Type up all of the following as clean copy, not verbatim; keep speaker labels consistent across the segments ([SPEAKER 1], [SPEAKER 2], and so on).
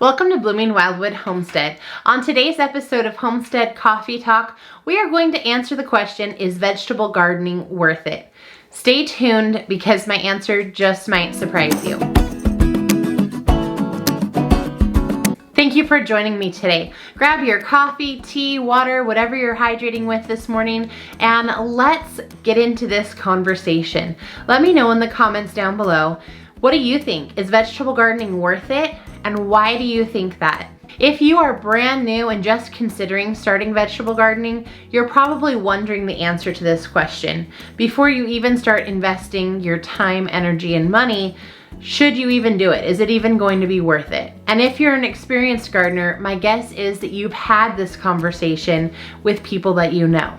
[SPEAKER 1] Welcome to Blooming Wildwood Homestead. On today's episode of Homestead Coffee Talk, we are going to answer the question, is vegetable gardening worth it? Stay tuned because my answer just might surprise you. Thank you for joining me today. Grab your coffee, tea, water, whatever you're hydrating with this morning, and let's get into this conversation. Let me know in the comments down below, what do you think? Is vegetable gardening worth it? And why do you think that? If you are brand new and just considering starting vegetable gardening, you're probably wondering the answer to this question. Before you even start investing your time, energy, and money, should you even do it? Is it even going to be worth it? And if you're an experienced gardener, my guess is that you've had this conversation with people that you know.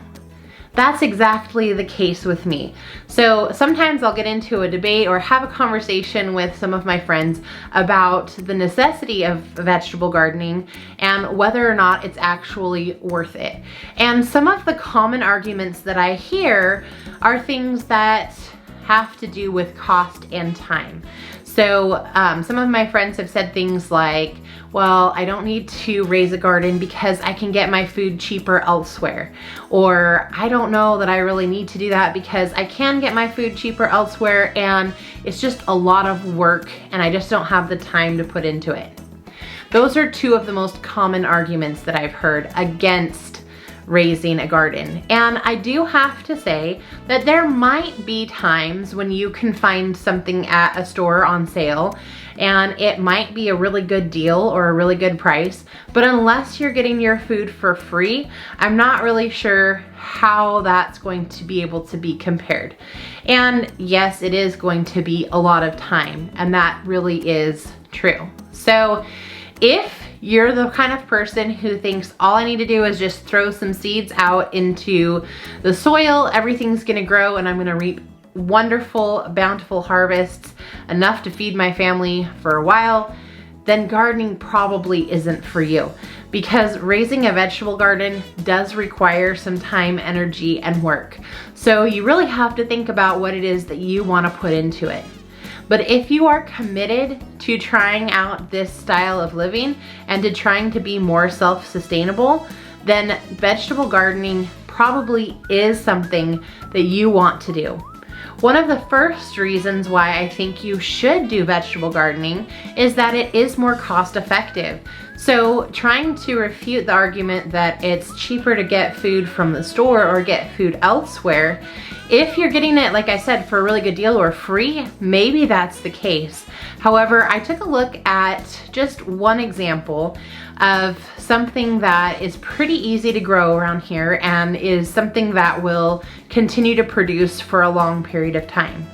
[SPEAKER 1] That's exactly the case with me. So sometimes I'll get into a debate or have a conversation with some of my friends about the necessity of vegetable gardening and whether or not it's actually worth it. And some of the common arguments that I hear are things that have to do with cost and time. So some of my friends have said things like, well, I don't need to raise a garden because I can get my food cheaper elsewhere. Or I don't know that I really need to do that because I can get my food cheaper elsewhere and it's just a lot of work and I just don't have the time to put into it. Those are two of the most common arguments that I've heard against raising a garden. And I do have to say that there might be times when you can find something at a store on sale and it might be a really good deal or a really good price, but unless you're getting your food for free, I'm not really sure how that's going to be able to be compared. And yes, it is going to be a lot of time, and that really is true. So if you're the kind of person who thinks all I need to do is just throw some seeds out into the soil, everything's gonna grow and I'm gonna reap wonderful, bountiful harvests, enough to feed my family for a while, then gardening probably isn't for you. Because raising a vegetable garden does require some time, energy, and work. So you really have to think about what it is that you wanna put into it. But if you are committed to trying out this style of living and to trying to be more self-sustainable, then vegetable gardening probably is something that you want to do. One of the first reasons why I think you should do vegetable gardening is that it is more cost effective. So trying to refute the argument that it's cheaper to get food from the store or get food elsewhere, if you're getting it, like I said, for a really good deal or free, maybe that's the case. However, I took a look at just one example of something that is pretty easy to grow around here and is something that will continue to produce for a long period of time.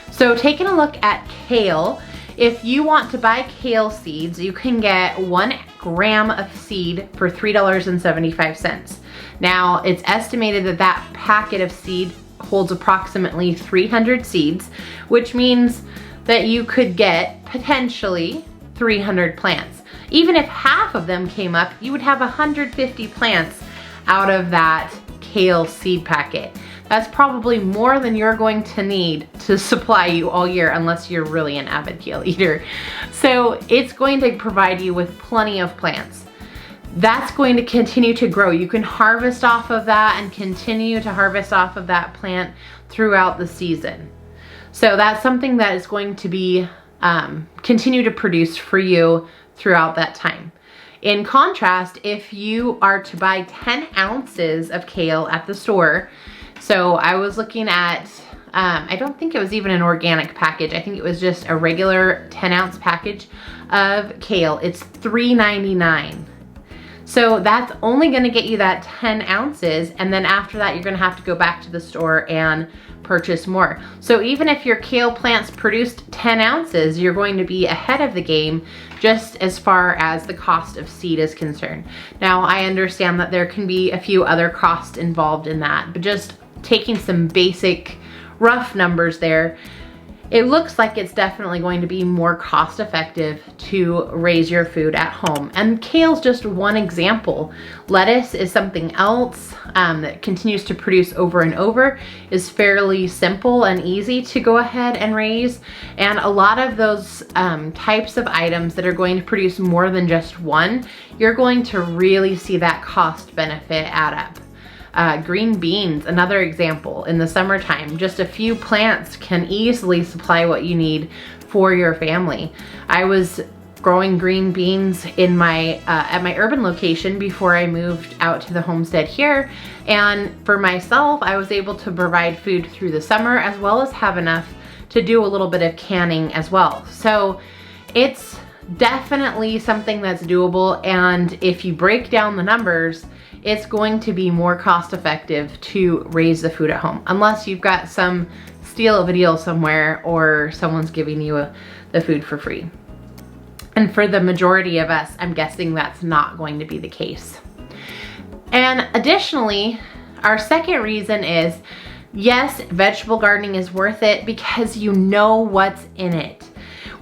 [SPEAKER 1] So taking a look at kale, if you want to buy kale seeds, you can get 1 gram of seed for $3.75. Now, it's estimated that that packet of seed holds approximately 300 seeds, which means that you could get potentially 300 plants. Even if half of them came up, you would have 150 plants out of that kale seed packet. That's probably more than you're going to need to supply you all year unless you're really an avid kale eater. So it's going to provide you with plenty of plants. That's going to continue to grow. You can harvest off of that and continue to harvest off of that plant throughout the season. So that's something that is going to be continue to produce for you throughout that time. In contrast, if you are to buy 10 ounces of kale at the store, so I was looking at, I don't think it was even an organic package. I think it was just a regular 10-ounce package of kale. It's $3.99. So that's only gonna get you that 10 ounces, and then after that, you're gonna have to go back to the store and purchase more. So even if your kale plants produced 10 ounces, you're going to be ahead of the game just as far as the cost of seed is concerned. Now, I understand that there can be a few other costs involved in that, but just taking some basic rough numbers there, it looks like it's definitely going to be more cost effective to raise your food at home. And kale's just one example. Lettuce is something else that continues to produce over and over, is fairly simple and easy to go ahead and raise. And a lot of those types of items that are going to produce more than just one, you're going to really see that cost benefit add up. Green beans, another example. In the summertime, just a few plants can easily supply what you need for your family. I was growing green beans in my at my urban location before I moved out to the homestead here, and for myself, I was able to provide food through the summer as well as have enough to do a little bit of canning as well. So it's definitely something that's doable, and if you break down the numbers, it's going to be more cost effective to raise the food at home, unless you've got some steal of a deal somewhere or someone's giving you the food for free. And for the majority of us, I'm guessing that's not going to be the case. And additionally, our second reason is, yes, vegetable gardening is worth it because you know what's in it.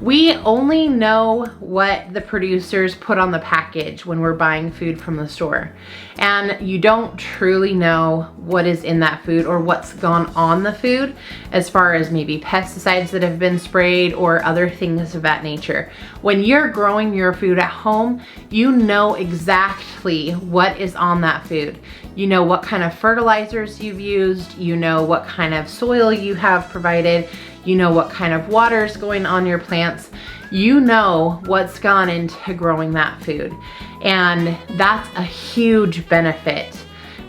[SPEAKER 1] We only know what the producers put on the package when we're buying food from the store. And you don't truly know what is in that food or what's gone on the food, as far as maybe pesticides that have been sprayed or other things of that nature. When you're growing your food at home, you know exactly what is on that food. You know what kind of fertilizers you've used, you know what kind of soil you have provided, you know what kind of water is going on your plants. You know what's gone into growing that food. And that's a huge benefit,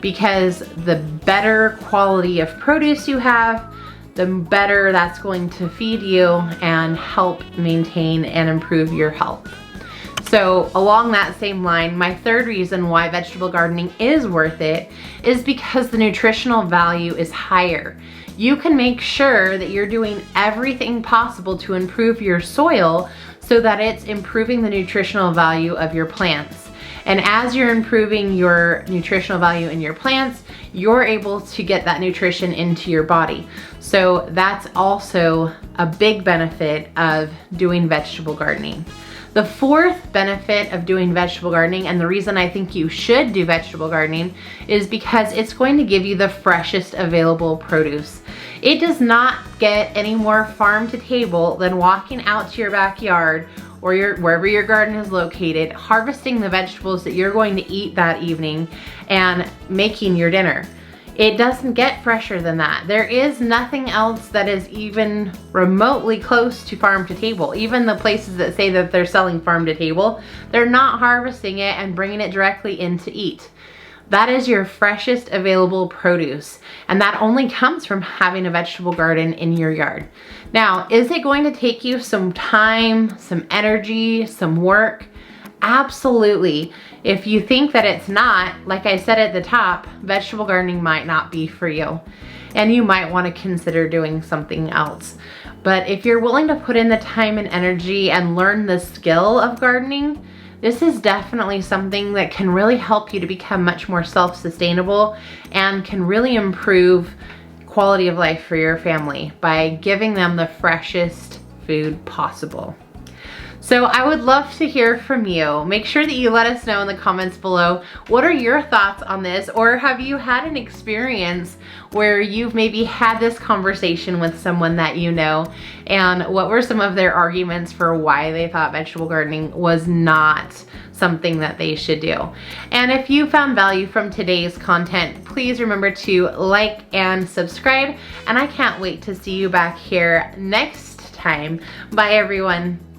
[SPEAKER 1] because the better quality of produce you have, the better that's going to feed you and help maintain and improve your health. So along that same line, my third reason why vegetable gardening is worth it is because the nutritional value is higher. You can make sure that you're doing everything possible to improve your soil so that it's improving the nutritional value of your plants. And as you're improving your nutritional value in your plants, you're able to get that nutrition into your body. So that's also a big benefit of doing vegetable gardening. The fourth benefit of doing vegetable gardening, and the reason I think you should do vegetable gardening, is because it's going to give you the freshest available produce. It does not get any more farm to table than walking out to your backyard or wherever your garden is located, harvesting the vegetables that you're going to eat that evening and making your dinner. It doesn't get fresher than that. There is nothing else that is even remotely close to farm to table. Even the places that say that they're selling farm to table, they're not harvesting it and bringing it directly in to eat. That is your freshest available produce, and that only comes from having a vegetable garden in your yard. Now, is it going to take you some time, some energy, some work? Absolutely. If you think that it's not, like I said at the top, vegetable gardening might not be for you, and you might want to consider doing something else. But if you're willing to put in the time and energy and learn the skill of gardening, this is definitely something that can really help you to become much more self-sustainable and can really improve quality of life for your family by giving them the freshest food possible. So I would love to hear from you. Make sure that you let us know in the comments below, what are your thoughts on this? Or have you had an experience where you've maybe had this conversation with someone that you know, and what were some of their arguments for why they thought vegetable gardening was not something that they should do? And if you found value from today's content, please remember to like and subscribe, and I can't wait to see you back here next time. Bye everyone.